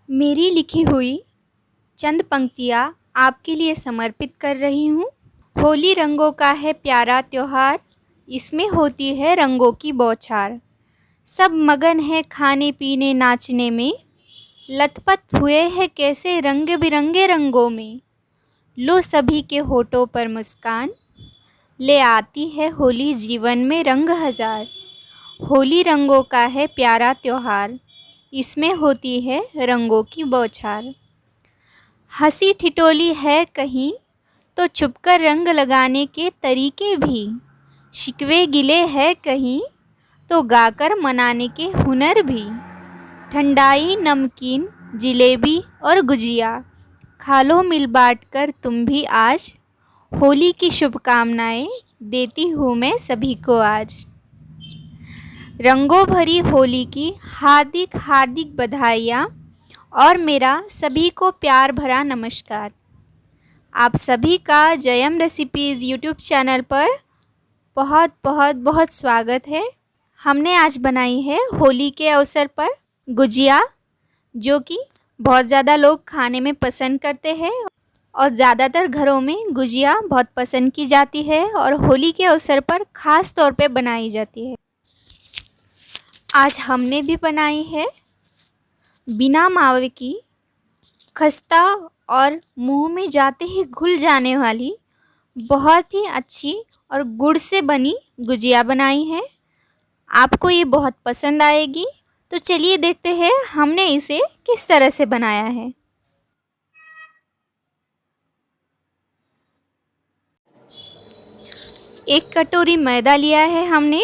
मेरी लिखी हुई चंद पंक्तियाँ आपके लिए समर्पित कर रही हूँ। होली रंगों का है प्यारा त्योहार, इसमें होती है रंगों की बौछार। सब मगन है खाने पीने नाचने में, लथपथ हुए हैं कैसे रंग बिरंगे रंगों में। लो सभी के होठों पर मुस्कान, ले आती है होली जीवन में रंग हजार। होली रंगों का है प्यारा त्योहार, इसमें होती है रंगों की बौछार। हंसी ठिठोली है कहीं तो छुपकर रंग लगाने के तरीके भी, शिकवे गिले है कहीं तो गाकर मनाने के हुनर भी। ठंडाई नमकीन जिलेबी और गुजिया, खा लो मिल बांट कर तुम भी आज। होली की शुभकामनाएं देती हूँ मैं सभी को आज। रंगों भरी होली की हार्दिक हार्दिक बधाइयाँ और मेरा सभी को प्यार भरा नमस्कार। आप सभी का जयम रेसिपीज़ यूट्यूब चैनल पर बहुत बहुत बहुत स्वागत है। हमने आज बनाई है होली के अवसर पर गुजिया, जो कि बहुत ज़्यादा लोग खाने में पसंद करते हैं और ज़्यादातर घरों में गुजिया बहुत पसंद की जाती है और होली के अवसर पर ख़ास तौर पे बनाई जाती है। आज हमने भी बनाई है बिना मावे की खस्ता और मुंह में जाते ही घुल जाने वाली बहुत ही अच्छी और गुड़ से बनी गुजिया बनाई है। आपको ये बहुत पसंद आएगी। तो चलिए देखते हैं हमने इसे किस तरह से बनाया है। एक कटोरी मैदा लिया है हमने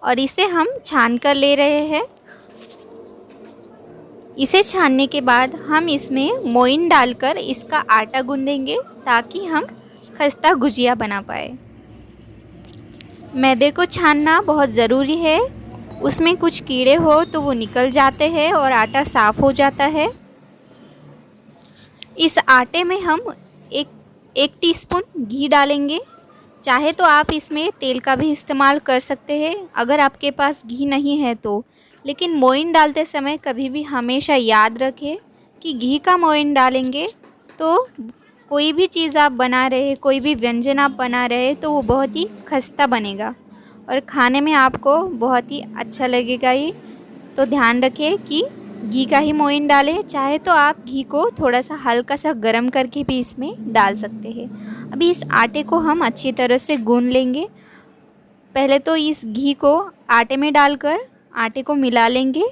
और इसे हम छान कर ले रहे हैं। इसे छानने के बाद हम इसमें मोइन डालकर इसका आटा गूंदेंगे ताकि हम खस्ता गुजिया बना पाए। मैदे को छानना बहुत ज़रूरी है, उसमें कुछ कीड़े हो तो वो निकल जाते हैं और आटा साफ़ हो जाता है। इस आटे में हम एक टीस्पून घी डालेंगे। चाहे तो आप इसमें तेल का भी इस्तेमाल कर सकते हैं अगर आपके पास घी नहीं है तो, लेकिन मोइन डालते समय कभी भी हमेशा याद रखें कि घी का मोइन डालेंगे तो कोई भी चीज़ आप बना रहे, कोई भी व्यंजन आप बना रहे तो वो बहुत ही खस्ता बनेगा और खाने में आपको बहुत ही अच्छा लगेगा। ये तो ध्यान रखें कि घी का ही मोइन डालें। चाहे तो आप घी को थोड़ा सा हल्का सा गर्म करके भी इसमें डाल सकते हैं। अभी इस आटे को हम अच्छी तरह से गूंद लेंगे। पहले तो इस घी को आटे में डालकर आटे को मिला लेंगे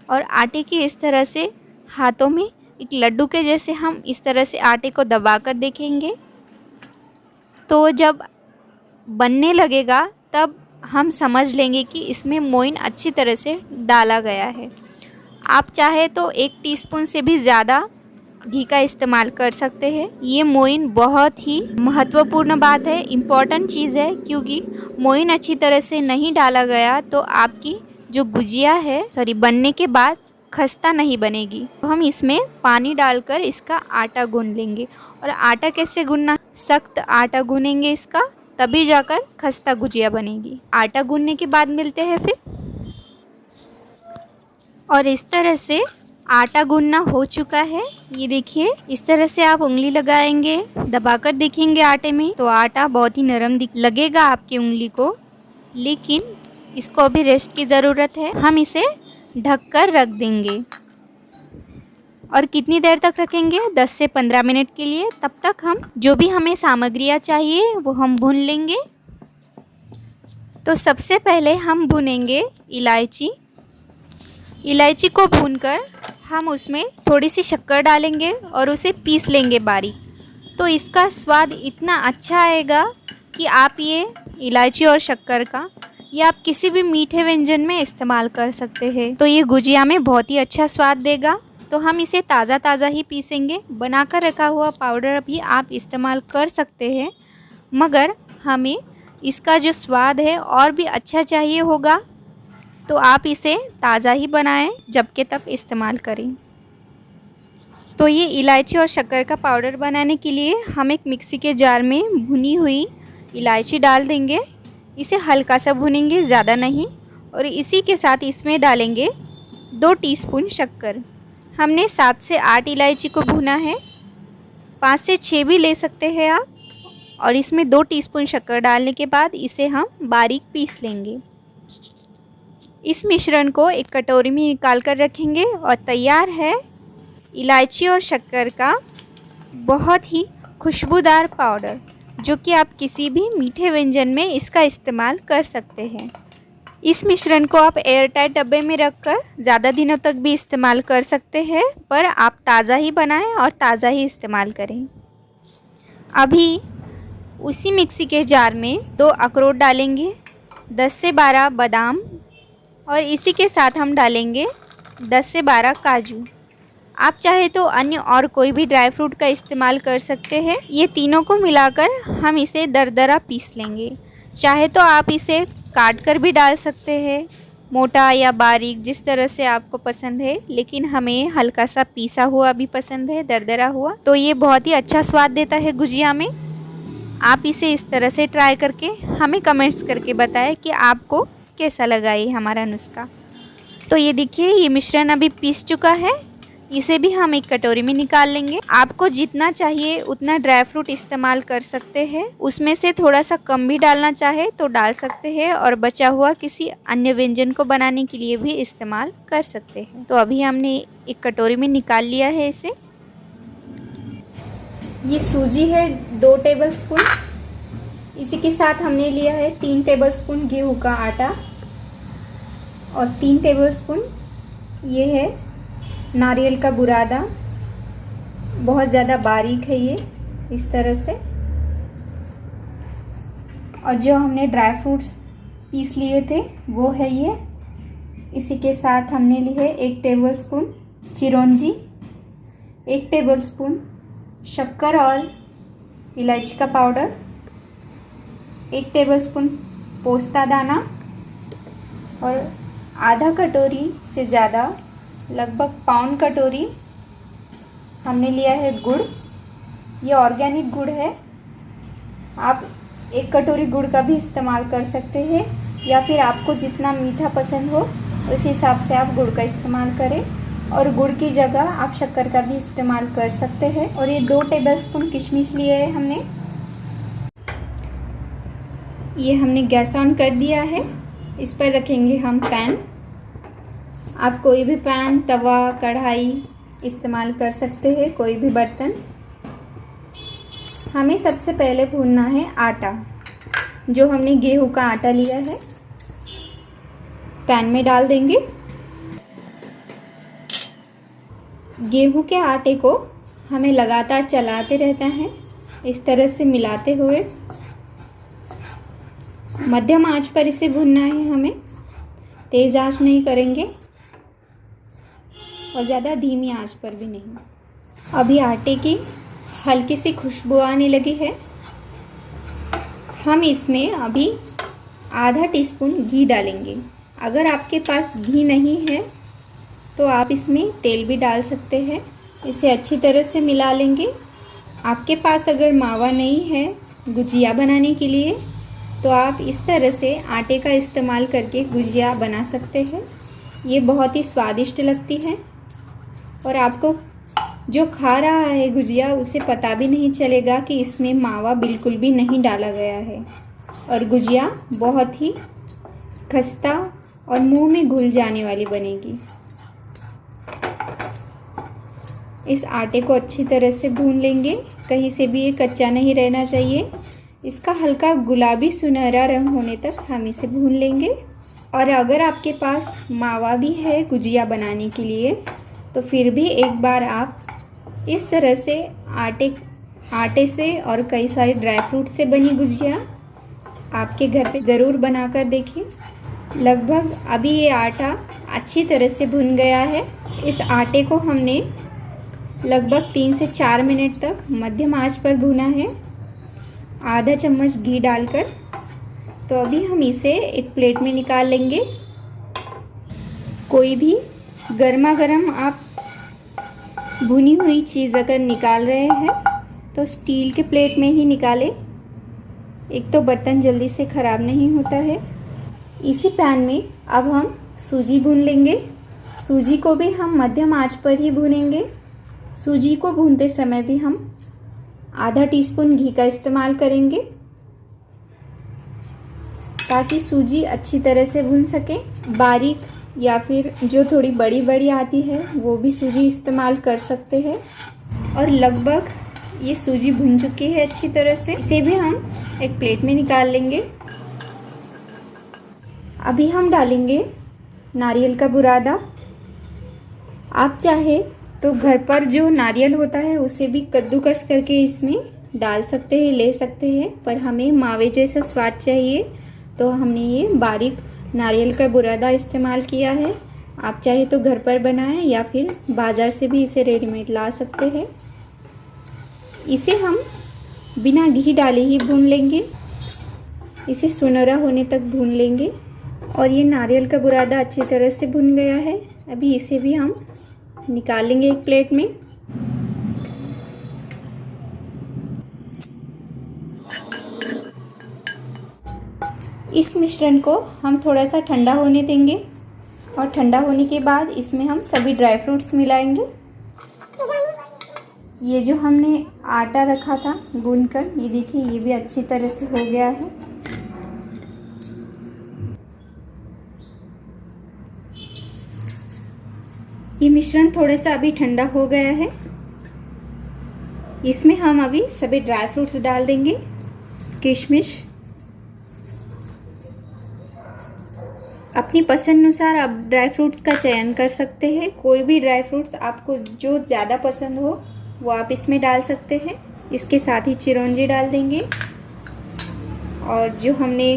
और आटे की इस तरह से हाथों में एक लड्डू के जैसे हम इस तरह से आटे को दबाकर देखेंगे तो जब बनने लगेगा तब हम समझ लेंगे कि इसमें मोइन अच्छी तरह से डाला गया है। आप चाहे तो 1 टीस्पून से भी ज़्यादा घी का इस्तेमाल कर सकते हैं। ये मोइन बहुत ही महत्वपूर्ण बात है, इम्पॉर्टेंट चीज़ है, क्योंकि मोइन अच्छी तरह से नहीं डाला गया तो आपकी जो गुजिया है बनने के बाद खस्ता नहीं बनेगी। तो हम इसमें पानी डालकर इसका आटा गूंद लेंगे। और आटा कैसे गूंदना, सख्त आटा गूंदेंगे इसका, तभी जाकर खस्ता गुजिया बनेगी। आटा गूंदने के बाद मिलते हैं फिर। और इस तरह से आटा गूंदना हो चुका है। ये देखिए, इस तरह से आप उंगली लगाएंगे, दबाकर देखेंगे आटे में तो आटा बहुत ही नरम लगेगा आपकी उंगली को, लेकिन इसको अभी रेस्ट की ज़रूरत है। हम इसे ढककर रख देंगे। और कितनी देर तक रखेंगे? 10 से 15 मिनट के लिए। तब तक हम जो भी हमें सामग्रियाँ चाहिए वो हम भून लेंगे। तो सबसे पहले हम भुनेंगे इलायची। इलायची को भूनकर हम उसमें थोड़ी सी शक्कर डालेंगे और उसे पीस लेंगे बारीक। तो इसका स्वाद इतना अच्छा आएगा कि आप ये इलायची और शक्कर का या आप किसी भी मीठे व्यंजन में इस्तेमाल कर सकते हैं। तो ये गुजिया में बहुत ही अच्छा स्वाद देगा। तो हम इसे ताज़ा ताज़ा ही पीसेंगे। बनाकर रखा हुआ पाउडर भी आप इस्तेमाल कर सकते हैं, मगर हमें इसका जो स्वाद है और भी अच्छा चाहिए होगा तो आप इसे ताज़ा ही बनाएं, जब के तब इस्तेमाल करें। तो ये इलायची और शक्कर का पाउडर बनाने के लिए हम एक मिक्सी के जार में भुनी हुई इलायची डाल देंगे। इसे हल्का सा भुनेंगे, ज़्यादा नहीं। और इसी के साथ इसमें डालेंगे 2 टीस्पून शक्कर। हमने 7 से 8 इलायची को भुना है, 5 से 6 भी ले सकते हैं आप। और इसमें 2 टीस्पून शक्कर डालने के बाद इसे हम बारीक पीस लेंगे। इस मिश्रण को एक कटोरी में निकाल कर रखेंगे और तैयार है इलायची और शक्कर का बहुत ही खुशबूदार पाउडर, जो कि आप किसी भी मीठे व्यंजन में इसका इस्तेमाल कर सकते हैं। इस मिश्रण को आप एयर टाइट डब्बे में रखकर ज़्यादा दिनों तक भी इस्तेमाल कर सकते हैं, पर आप ताज़ा ही बनाएं और ताज़ा ही इस्तेमाल करें। अभी उसी मिक्सी के जार में 2 अखरोट डालेंगे, 10 से 12 बादाम और इसी के साथ हम डालेंगे 10 से 12 काजू। आप चाहे तो अन्य और कोई भी ड्राई फ्रूट का इस्तेमाल कर सकते हैं। ये तीनों को मिलाकर हम इसे दरदरा पीस लेंगे। चाहे तो आप इसे काट कर भी डाल सकते हैं, मोटा या बारीक, जिस तरह से आपको पसंद है, लेकिन हमें हल्का सा पीसा हुआ भी पसंद है, दरदरा हुआ, तो ये बहुत ही अच्छा स्वाद देता है गुजिया में। आप इसे इस तरह से ट्राई करके हमें कमेंट्स करके बताएं कि आपको कैसा लगा ये हमारा नुस्खा। तो ये देखिए, ये मिश्रण अभी पीस चुका है। इसे भी हम एक कटोरी में निकाल लेंगे। आपको जितना चाहिए उतना ड्राई फ्रूट इस्तेमाल कर सकते हैं, उसमें से थोड़ा सा कम भी डालना चाहे तो डाल सकते हैं और बचा हुआ किसी अन्य व्यंजन को बनाने के लिए भी इस्तेमाल कर सकते हैं। तो अभी हमने एक कटोरी में निकाल लिया है इसे। ये सूजी है 2 टेबलस्पून। इसी के साथ हमने लिया है 3 टेबलस्पून गेहूं का आटा और 3 टेबलस्पून ये है नारियल का बुरादा। बहुत ज़्यादा बारीक है ये, इस तरह से। और जो हमने ड्राई फ्रूट्स पीस लिए थे वो है ये। इसी के साथ हमने ली है 1 टेबलस्पून चिरौंजी, 1 टेबलस्पून शक्कर और इलायची का पाउडर, 1 टेबलस्पून पोस्ता दाना और आधा कटोरी से ज़्यादा, लगभग पौन कटोरी हमने लिया है गुड़। ये ऑर्गेनिक गुड़ है। आप 1 कटोरी गुड़ का भी इस्तेमाल कर सकते हैं, या फिर आपको जितना मीठा पसंद हो उस हिसाब से आप गुड़ का इस्तेमाल करें। और गुड़ की जगह आप शक्कर का भी इस्तेमाल कर सकते हैं। और ये 2 टेबलस्पून किशमिश लिए है हमने। ये हमने गैस ऑन कर दिया है। इस पर रखेंगे हम पैन। आप कोई भी पैन, तवा, कढ़ाई इस्तेमाल कर सकते हैं, कोई भी बर्तन। हमें सबसे पहले भूनना है आटा। जो हमने गेहूं का आटा लिया है पैन में डाल देंगे। गेहूं के आटे को हमें लगातार चलाते रहना है, इस तरह से मिलाते हुए। मध्यम आंच पर इसे भूनना है हमें, तेज़ आंच नहीं करेंगे और ज़्यादा धीमी आंच पर भी नहीं। अभी आटे की हल्की सी खुशबू आने लगी है। हम इसमें अभी आधा टीस्पून घी डालेंगे। अगर आपके पास घी नहीं है तो आप इसमें तेल भी डाल सकते हैं। इसे अच्छी तरह से मिला लेंगे। आपके पास अगर मावा नहीं है गुजिया बनाने के लिए तो आप इस तरह से आटे का इस्तेमाल करके गुजिया बना सकते हैं। ये बहुत ही स्वादिष्ट लगती है और आपको जो खा रहा है गुजिया उसे पता भी नहीं चलेगा कि इसमें मावा बिल्कुल भी नहीं डाला गया है। और गुजिया बहुत ही खस्ता और मुंह में घुल जाने वाली बनेगी। इस आटे को अच्छी तरह से भून लेंगे, कहीं से भी ये कच्चा नहीं रहना चाहिए। इसका हल्का गुलाबी सुनहरा रंग होने तक हम इसे भून लेंगे। और अगर आपके पास मावा भी है गुजिया बनाने के लिए तो फिर भी एक बार आप इस तरह से आटे से और कई सारे ड्राई फ्रूट से बनी गुजिया आपके घर पे ज़रूर बनाकर देखिए। लगभग अभी ये आटा अच्छी तरह से भुन गया है। इस आटे को हमने लगभग 3 से 4 मिनट तक मध्यम आंच पर भुना है, आधा चम्मच घी डालकर। तो अभी हम इसे एक प्लेट में निकाल लेंगे। कोई भी गर्मा गर्म आप भुनी हुई चीज़ अगर निकाल रहे हैं तो स्टील के प्लेट में ही निकालें। एक तो बर्तन जल्दी से ख़राब नहीं होता है। इसी पैन में अब हम सूजी भून लेंगे। सूजी को भी हम मध्यम आंच पर ही भूनेंगे। सूजी को भूनते समय भी हम आधा टीस्पून घी का इस्तेमाल करेंगे ताकि सूजी अच्छी तरह से भून सके। बारीक या फिर जो थोड़ी बड़ी बड़ी आती है वो भी सूजी इस्तेमाल कर सकते हैं। और लगभग ये सूजी भुन चुकी है अच्छी तरह से। इसे भी हम एक प्लेट में निकाल लेंगे। अभी हम डालेंगे नारियल का बुरादा। आप चाहे तो घर पर जो नारियल होता है उसे भी कद्दूकस करके इसमें डाल सकते हैं, ले सकते हैं, पर हमें मावे जैसा स्वाद चाहिए तो हमने ये बारीक नारियल का बुरादा इस्तेमाल किया है। आप चाहे तो घर पर बनाएं या फिर बाज़ार से भी इसे रेडीमेड ला सकते हैं। इसे हम बिना घी डाले ही भून लेंगे। इसे सुनहरा होने तक भून लेंगे। और ये नारियल का बुरादा अच्छी तरह से भुन गया है। अभी इसे भी हम निकाल लेंगे एक प्लेट में। इस मिश्रण को हम थोड़ा सा ठंडा होने देंगे और ठंडा होने के बाद इसमें हम सभी ड्राई फ्रूट्स मिलाएंगे। ये जो हमने आटा रखा था गूंथकर, ये देखिए ये भी अच्छी तरह से हो गया है। ये मिश्रण थोड़ा सा अभी ठंडा हो गया है। इसमें हम अभी सभी ड्राई फ्रूट्स डाल देंगे। किशमिश अपनी पसंद अनुसार आप ड्राई फ्रूट्स का चयन कर सकते हैं। कोई भी ड्राई फ्रूट्स आपको जो ज़्यादा पसंद हो वो आप इसमें डाल सकते हैं। इसके साथ ही चिरौंजी डाल देंगे। और जो हमने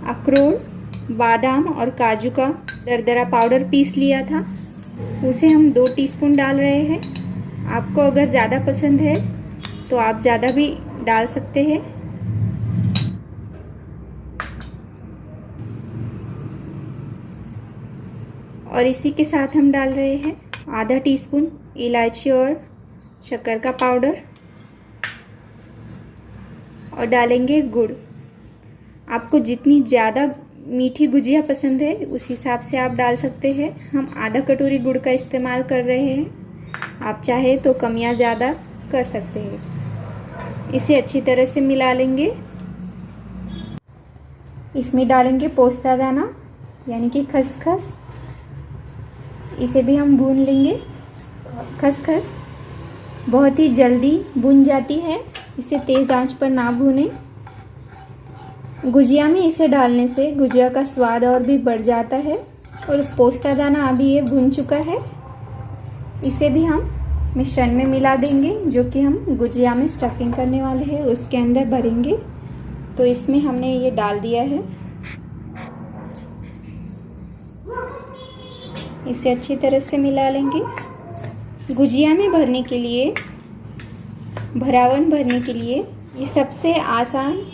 अखरोट, बादाम और काजू का दरदरा पाउडर पीस लिया था उसे हम 2 टीस्पून डाल रहे हैं। आपको अगर ज़्यादा पसंद है तो आप ज़्यादा भी डाल सकते हैं। और इसी के साथ हम डाल रहे हैं आधा टीस्पून इलायची और शक्कर का पाउडर और डालेंगे गुड़। आपको जितनी ज़्यादा मीठी गुजिया पसंद है उस हिसाब से आप डाल सकते हैं। हम आधा कटोरी गुड़ का इस्तेमाल कर रहे हैं। आप चाहे तो कम या ज़्यादा कर सकते हैं। इसे अच्छी तरह से मिला लेंगे। इसमें डालेंगे पोस्ता दाना यानी कि खसखस। इसे भी हम भून लेंगे। खसखस बहुत ही जल्दी भून जाती है, इसे तेज़ आंच पर ना भूनें। गुजिया में इसे डालने से गुजिया का स्वाद और भी बढ़ जाता है। और पोस्ता दाना अभी ये भुन चुका है। इसे भी हम मिश्रण में मिला देंगे जो कि हम गुजिया में स्टफिंग करने वाले हैं उसके अंदर भरेंगे। तो इसमें हमने ये डाल दिया है। इसे अच्छी तरह से मिला लेंगे। गुजिया में भरने के लिए, भरावन भरने के लिए ये सबसे आसान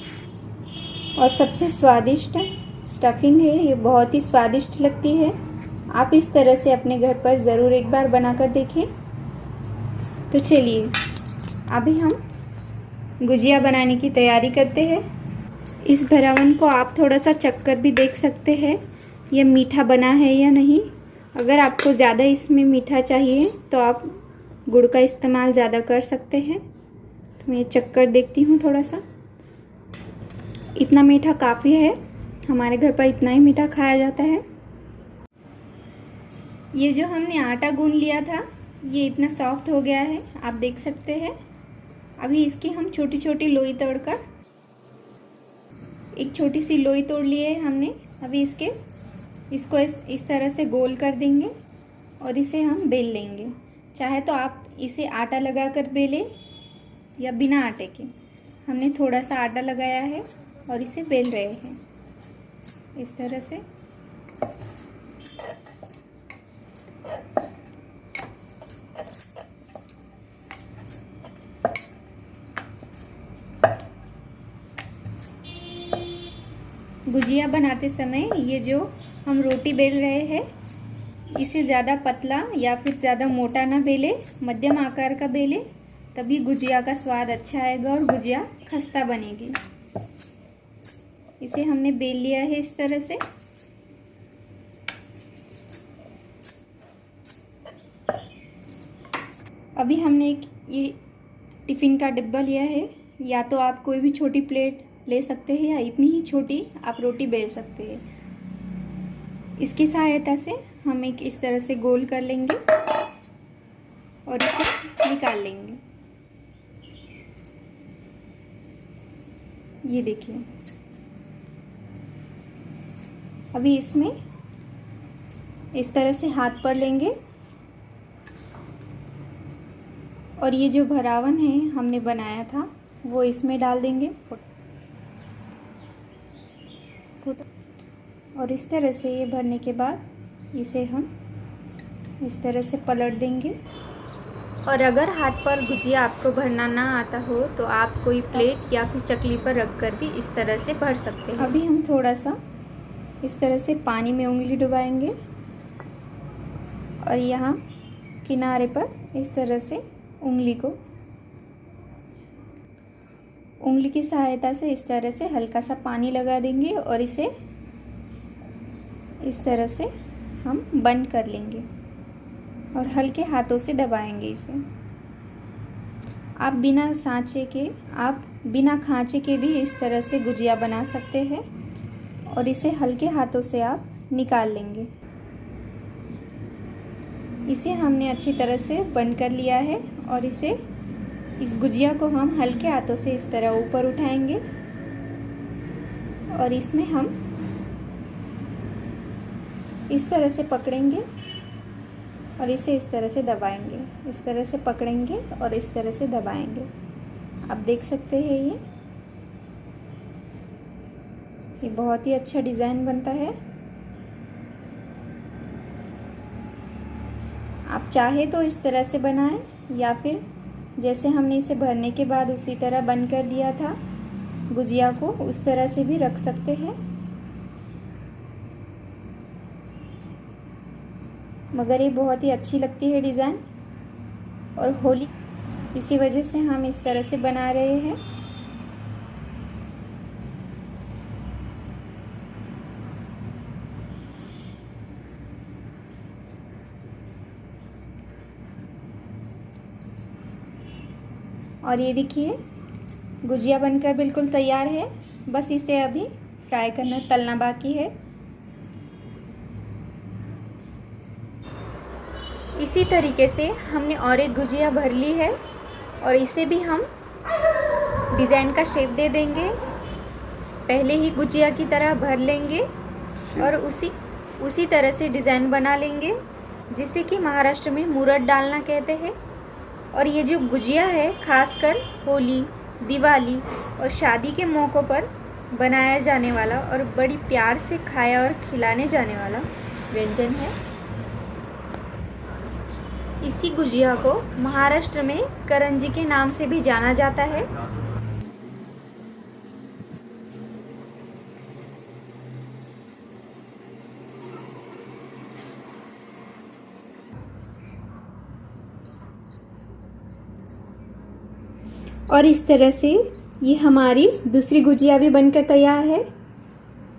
और सबसे स्वादिष्ट स्टफिंग है। ये बहुत ही स्वादिष्ट लगती है। आप इस तरह से अपने घर पर ज़रूर एक बार बनाकर देखें। तो चलिए अभी हम गुजिया बनाने की तैयारी करते हैं। इस भरावन को आप थोड़ा सा चखकर भी देख सकते हैं यह मीठा बना है या नहीं। अगर आपको ज़्यादा इसमें मीठा चाहिए तो आप गुड़ का इस्तेमाल ज़्यादा कर सकते हैं। तो मैं चखकर देखती हूँ थोड़ा सा। इतना मीठा काफ़ी है, हमारे घर पर इतना ही मीठा खाया जाता है। ये जो हमने आटा गूंद लिया था ये इतना सॉफ्ट हो गया है, आप देख सकते हैं। अभी इसकी हम छोटी छोटी लोई तोड़कर, एक छोटी सी लोई तोड़ लिए हमने। अभी इसको इस तरह से गोल कर देंगे और इसे हम बेल लेंगे। चाहे तो आप इसे आटा लगाकर बेलें या बिना आटे के। हमने थोड़ा सा आटा लगाया है और इसे बेल रहे हैं इस तरह से। गुजिया बनाते समय ये जो हम रोटी बेल रहे हैं इसे ज़्यादा पतला या फिर ज़्यादा मोटा ना बेले, मध्यम आकार का बेले, तभी गुजिया का स्वाद अच्छा आएगा और गुजिया खस्ता बनेगी। इसे हमने बेल लिया है इस तरह से। अभी हमने एक ये टिफ़िन का डिब्बा लिया है। या तो आप कोई भी छोटी प्लेट ले सकते हैं या इतनी ही छोटी आप रोटी बेल सकते हैं। इसकी सहायता से हम एक इस तरह से गोल कर लेंगे और इसे निकाल लेंगे। ये देखिए, अभी इसमें इस तरह से हाथ पर लेंगे और ये जो भरावन है हमने बनाया था वो इसमें डाल देंगे और इस तरह से ये भरने के बाद इसे हम इस तरह से पलट देंगे। और अगर हाथ पर गुजिया आपको भरना ना आता हो तो आप कोई प्लेट या फिर चकली पर रख कर भी इस तरह से भर सकते हैं। अभी हम थोड़ा सा इस तरह से पानी में उंगली डुबाएंगे और यहाँ किनारे पर इस तरह से उंगली की सहायता से इस तरह से हल्का सा पानी लगा देंगे और इसे इस तरह से हम बंद कर लेंगे और हल्के हाथों से दबाएंगे इसे। आप बिना खांचे के भी इस तरह से गुजिया बना सकते हैं और इसे हल्के हाथों से आप निकाल लेंगे। इसे हमने अच्छी तरह से बंद कर लिया है और इस गुजिया को हम हल्के हाथों से इस तरह ऊपर उठाएंगे और इसमें हम इस तरह से पकड़ेंगे और इसे इस तरह से दबाएंगे। इस तरह से पकड़ेंगे और इस तरह से दबाएंगे। आप देख सकते हैं ये बहुत ही अच्छा डिज़ाइन बनता है। आप चाहे तो इस तरह से बनाएं या फिर जैसे हमने इसे भरने के बाद उसी तरह बंद कर दिया था गुजिया को, उस तरह से भी रख सकते हैं। मगर ये बहुत ही अच्छी लगती है डिज़ाइन और होली इसी वजह से हम इस तरह से बना रहे हैं। और ये देखिए गुजिया बनकर बिल्कुल तैयार है। बस इसे अभी फ्राई करना तलना बाकी है। इसी तरीके से हमने और एक गुजिया भर ली है और इसे भी हम डिज़ाइन का शेप दे देंगे। पहले ही गुजिया की तरह भर लेंगे और उसी तरह से डिज़ाइन बना लेंगे, जिसे कि महाराष्ट्र में मुरट डालना कहते हैं। और ये जो गुजिया है खासकर होली, दिवाली और शादी के मौक़ों पर बनाया जाने वाला और बड़ी प्यार से खाया और खिलाने जाने वाला व्यंजन है। इसी गुजिया को महाराष्ट्र में करंजी के नाम से भी जाना जाता है। और इस तरह से ये हमारी दूसरी गुजिया भी बनकर तैयार है।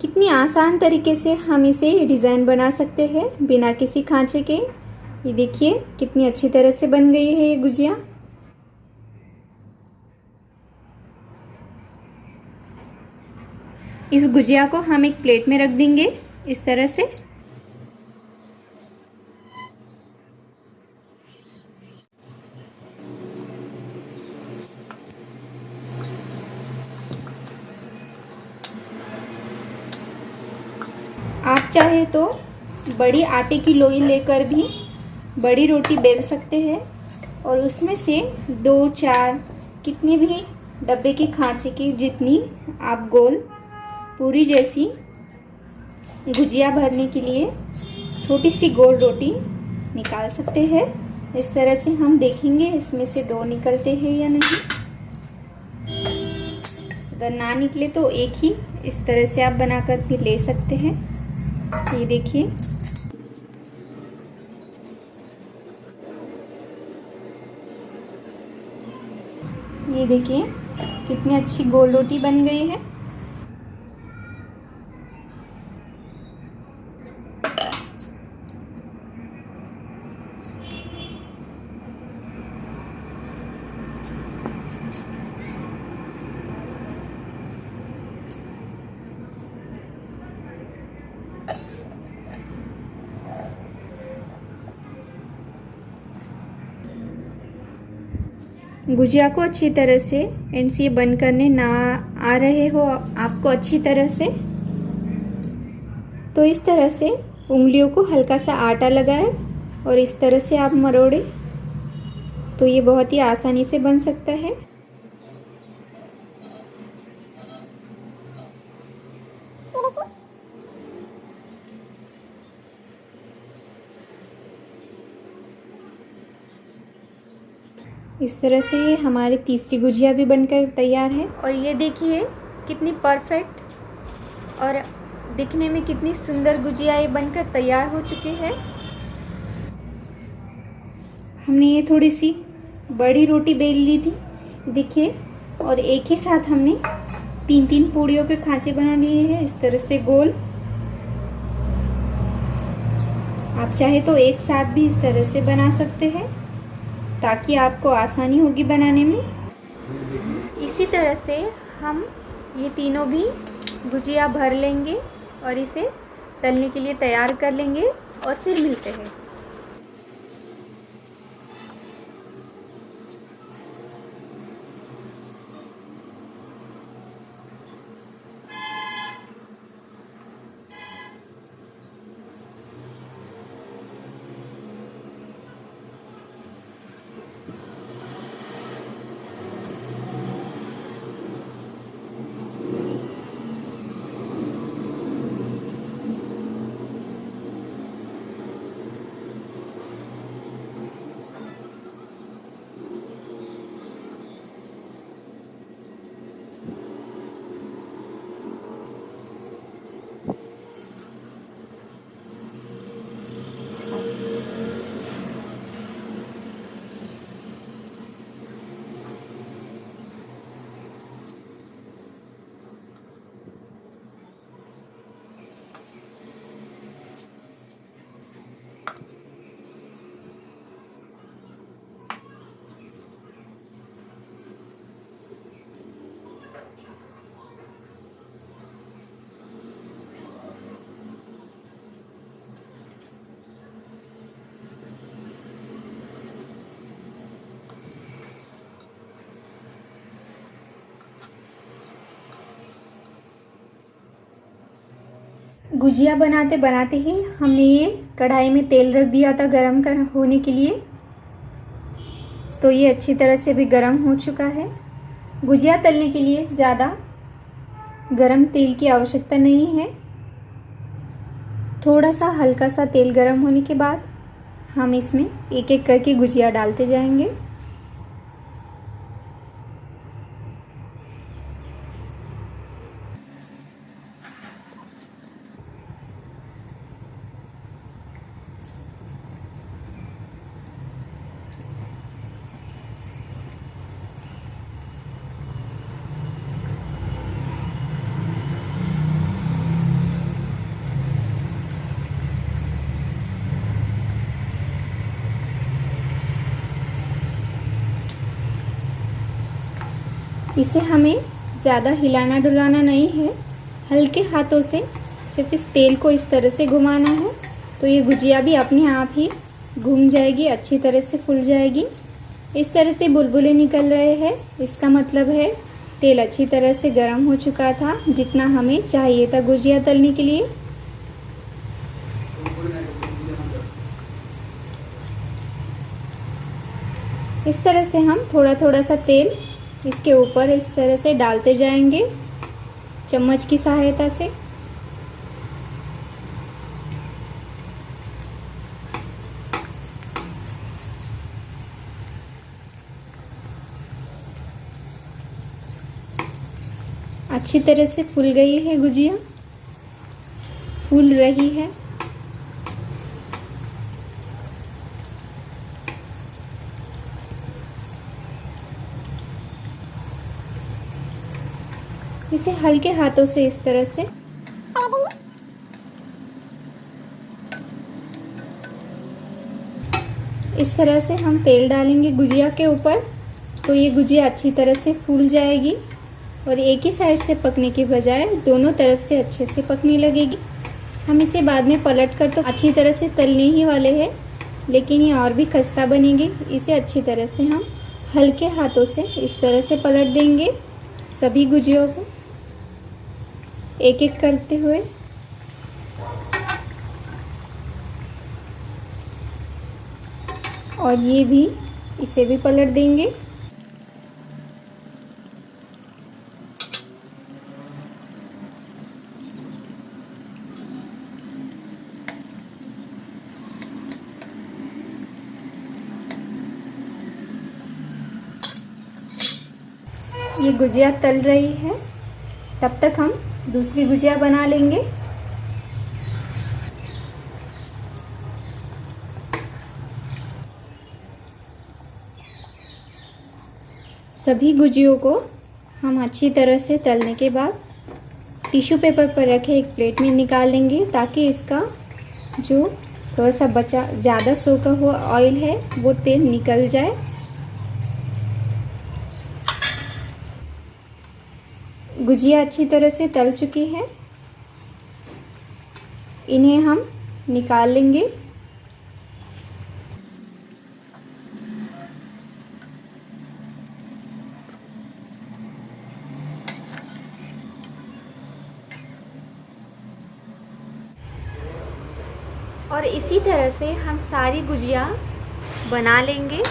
कितनी आसान तरीके से हम इसे डिज़ाइन बना सकते हैं बिना किसी खांचे के। ये देखिए कितनी अच्छी तरह से बन गई है ये गुजिया। इस गुजिया को हम एक प्लेट में रख देंगे इस तरह से। आप चाहे तो बड़ी आटे की लोई लेकर भी बड़ी रोटी बेल सकते हैं और उसमें से 2-4 कितने भी डब्बे के खांचे की जितनी आप गोल पूरी जैसी गुजिया भरने के लिए छोटी सी गोल रोटी निकाल सकते हैं। इस तरह से हम देखेंगे इसमें से 2 निकलते हैं या नहीं। अगर ना निकले तो एक ही इस तरह से आप बनाकर भी ले सकते हैं। ये देखिए कितनी अच्छी गोल रोटी बन गई है। गुजिया को अच्छी तरह से एंड से बंद करने ना आ रहे हो आपको अच्छी तरह से, तो इस तरह से उंगलियों को हल्का सा आटा लगाए और इस तरह से आप मरोड़े तो ये बहुत ही आसानी से बन सकता है। इस तरह से हमारी तीसरी गुजिया भी बनकर तैयार है। और ये देखिए कितनी परफेक्ट और दिखने में कितनी सुंदर गुजिया ये बनकर तैयार हो चुके हैं। हमने ये थोड़ी सी बड़ी रोटी बेल ली थी देखिए, और एक ही साथ हमने 3-3 पूड़ियों के खांचे बना लिए हैं इस तरह से गोल। आप चाहे तो एक साथ भी इस तरह से बना सकते हैं ताकि आपको आसानी होगी बनाने में। इसी तरह से हम ये तीनों भी गुजिया भर लेंगे और इसे तलने के लिए तैयार कर लेंगे और फिर मिलते हैं। गुजिया बनाते बनाते ही हमने ये कढ़ाई में तेल रख दिया था गरम होने के लिए, तो ये अच्छी तरह से भी गरम हो चुका है। गुजिया तलने के लिए ज़्यादा गरम तेल की आवश्यकता नहीं है। थोड़ा सा हल्का सा तेल गरम होने के बाद हम इसमें एक एक करके गुजिया डालते जाएंगे। इसे हमें ज़्यादा हिलाना डुलाना नहीं है, हल्के हाथों से सिर्फ इस तेल को इस तरह से घुमाना है तो ये गुजिया भी अपने आप ही घूम जाएगी, अच्छी तरह से फूल जाएगी। इस तरह से बुलबुले निकल रहे हैं, इसका मतलब है तेल अच्छी तरह से गर्म हो चुका था, जितना हमें चाहिए था गुजिया तलने के लिए। इस तरह से हम थोड़ा थोड़ा सा तेल इसके ऊपर इस तरह से डालते जाएंगे चम्मच की सहायता से। अच्छी तरह से फूल गई है गुजिया, फूल रही है। इसे हल्के हाथों से इस तरह से हम तेल डालेंगे गुजिया के ऊपर तो ये गुजिया अच्छी तरह से फूल जाएगी और एक ही साइड से पकने की बजाय दोनों तरफ से अच्छे से पकने लगेगी। हम इसे बाद में पलट कर तो अच्छी तरह से तलने ही वाले हैं, लेकिन ये और भी खस्ता बनेगी। इसे अच्छी तरह से हम हल्के हाथों से इस तरह से पलट देंगे सभी गुजियों को एक एक करते हुए। और ये भी, इसे भी पलट देंगे। ये गुजिया तल रही है, तब तक हम दूसरी गुजिया बना लेंगे। सभी गुजियों को हम अच्छी तरह से तलने के बाद टिश्यू पेपर पर रखे एक प्लेट में निकाल लेंगे, ताकि इसका जो थोड़ा सा बचा ज़्यादा सोखा हुआ ऑयल है वो तेल निकल जाए। गुजिया अच्छी तरह से तल चुकी है, इन्हें हम निकाल लेंगे। और इसी तरह से हम सारी गुजिया बना लेंगे।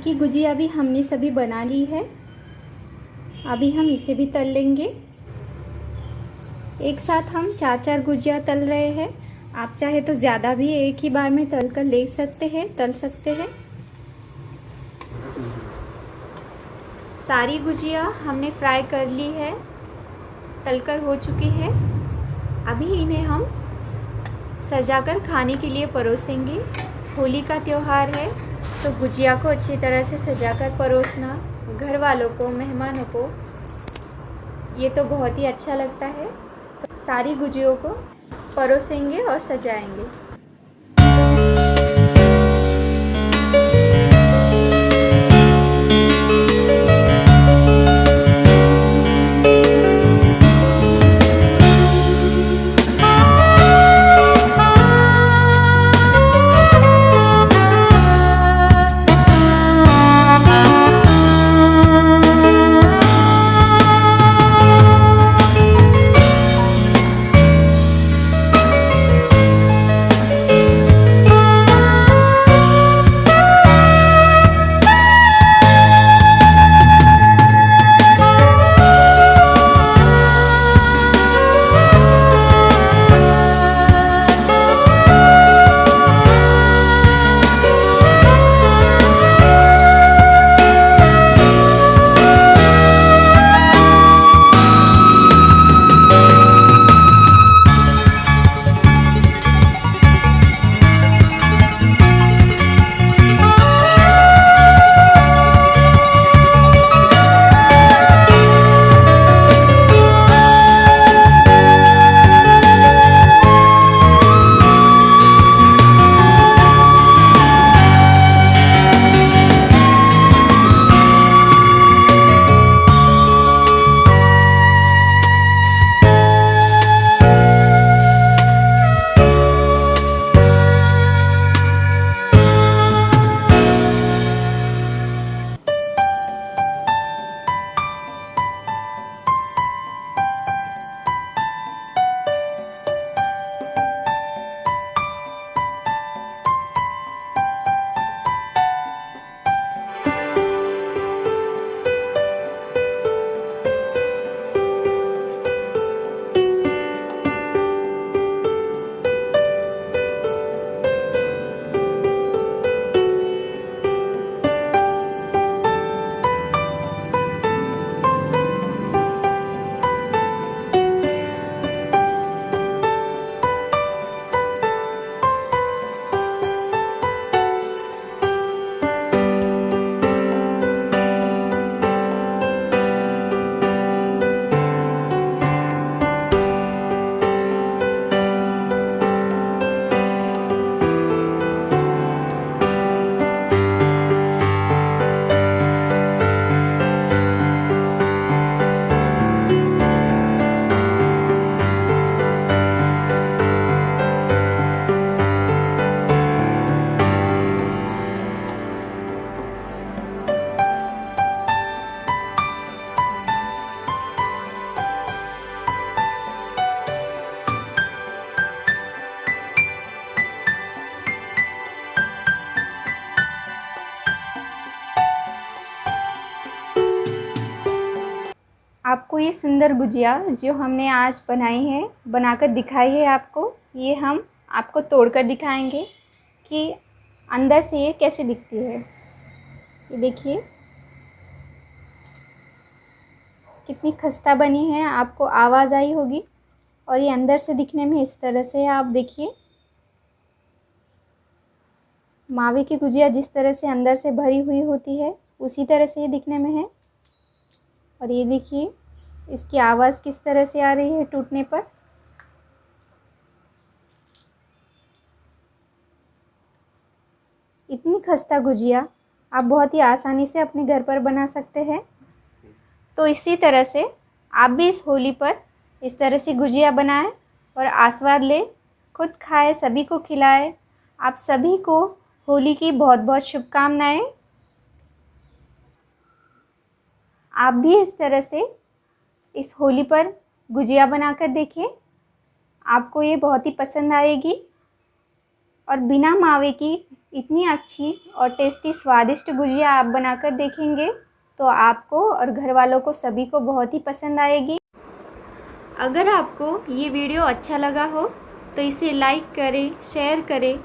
की गुजिया भी हमने सभी बना ली है। अभी हम इसे भी तल लेंगे। एक साथ हम 4-4 गुजिया तल रहे हैं। आप चाहे तो ज़्यादा भी एक ही बार में तल कर ले सकते हैं, तल सकते हैं। सारी गुजिया हमने फ्राई कर ली है, तलकर हो चुकी है। अभी इन्हें हम सजाकर खाने के लिए परोसेंगे। होली का त्यौहार है, तो गुजिया को अच्छी तरह से सजाकर परोसना घर वालों को, मेहमानों को, ये तो बहुत ही अच्छा लगता है। सारी गुजियों को परोसेंगे और सजाएंगे। आपको ये सुंदर गुजिया जो हमने आज बनाई है, बनाकर दिखाई है आपको, ये हम आपको तोड़कर दिखाएंगे कि अंदर से ये कैसे दिखती है। ये देखिए कितनी खस्ता बनी है, आपको आवाज़ आई होगी। और ये अंदर से दिखने में इस तरह से है। आप देखिए मावे की गुजिया जिस तरह से अंदर से भरी हुई होती है उसी तरह से ये दिखने में है। और ये देखिए इसकी आवाज़ किस तरह से आ रही है टूटने पर। इतनी खस्ता गुजिया आप बहुत ही आसानी से अपने घर पर बना सकते हैं। तो इसी तरह से आप भी इस होली पर इस तरह से गुजिया बनाएं और आस्वाद लें, खुद खाएं, सभी को खिलाएं। आप सभी को होली की बहुत बहुत शुभकामनाएं। आप भी इस तरह से इस होली पर गुजिया बनाकर देखिए, आपको ये बहुत ही पसंद आएगी। और बिना मावे की इतनी अच्छी और टेस्टी स्वादिष्ट गुजिया आप बनाकर देखेंगे तो आपको और घर वालों को सभी को बहुत ही पसंद आएगी। अगर आपको ये वीडियो अच्छा लगा हो तो इसे लाइक करें, शेयर करें।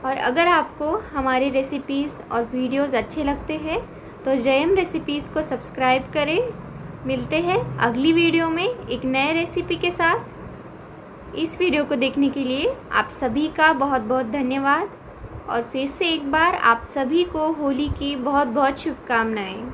और अगर आपको हमारी रेसिपीज़ और वीडियोज़ अच्छे लगते हैं तो जयम रेसिपीज़ को सब्सक्राइब करें। मिलते हैं अगली वीडियो में एक नए रेसिपी के साथ। इस वीडियो को देखने के लिए आप सभी का बहुत बहुत धन्यवाद। और फिर से एक बार आप सभी को होली की बहुत बहुत शुभकामनाएं।